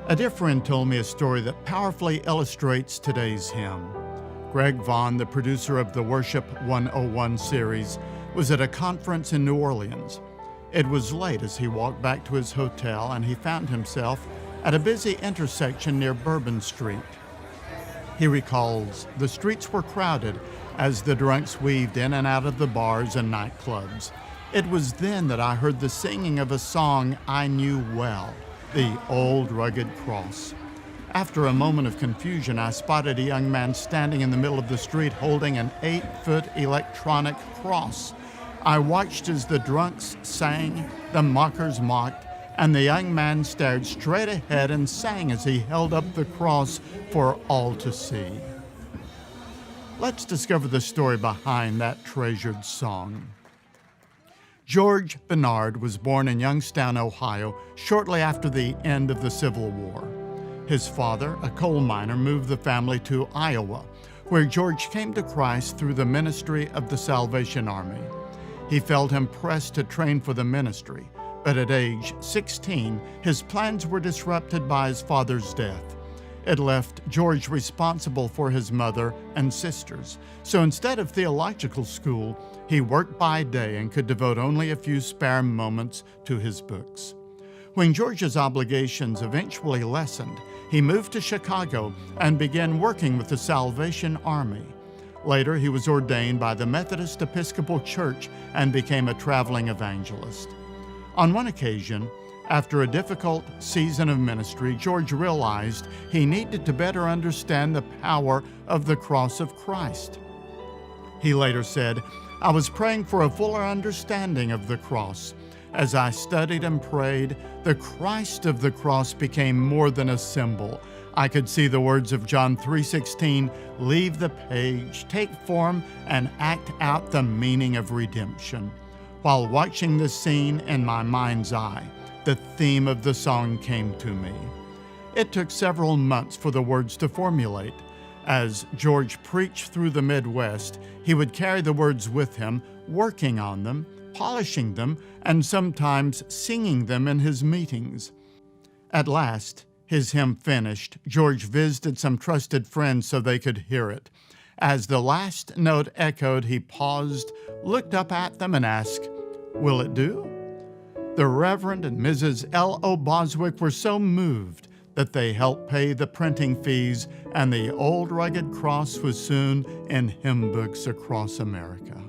A dear friend told me a story that powerfully illustrates today's hymn. Greg Vaughn, the producer of the Worship 101 series, was at a conference in New Orleans. It was late as he walked back to his hotel, and he found himself at a busy intersection near Bourbon Street. He recalls the streets were crowded as the drunks weaved in and out of the bars and nightclubs. It was then that I heard the singing of a song I knew well, the Old Rugged Cross. After a moment of confusion, I spotted a young man standing in the middle of the street holding an 8-foot electronic cross. I watched as the drunks sang, the mockers mocked, and the young man stared straight ahead and sang as he held up the cross for all to see. Let's discover the story behind that treasured song. George Bennard was born in Youngstown, Ohio, shortly after the end of the Civil War. His father, a coal miner, moved the family to Iowa, where George came to Christ through the ministry of the Salvation Army. He felt impressed to train for the ministry, but at age 16, his plans were disrupted by his father's death. It left George responsible for his mother and sisters. So instead of theological school, he worked by day and could devote only a few spare moments to his books. When George's obligations eventually lessened, he moved to Chicago and began working with the Salvation Army. Later, he was ordained by the Methodist Episcopal Church and became a traveling evangelist. On one occasion, after a difficult season of ministry, George realized he needed to better understand the power of the cross of Christ. He later said, "I was praying for a fuller understanding of the cross. As I studied and prayed, the Christ of the cross became more than a symbol. I could see the words of John 3:16, leave the page, take form, and act out the meaning of redemption." While watching this scene in my mind's eye, the theme of the song came to me. It took several months for the words to formulate. As George preached through the Midwest, he would carry the words with him, working on them, polishing them, and sometimes singing them in his meetings. At last, his hymn finished, George visited some trusted friends so they could hear it. As the last note echoed, he paused, looked up at them, and asked, "Will it do?" The Reverend and Mrs. L.O. Boswick were so moved that they helped pay the printing fees, and the Old Rugged Cross was soon in hymn books across America.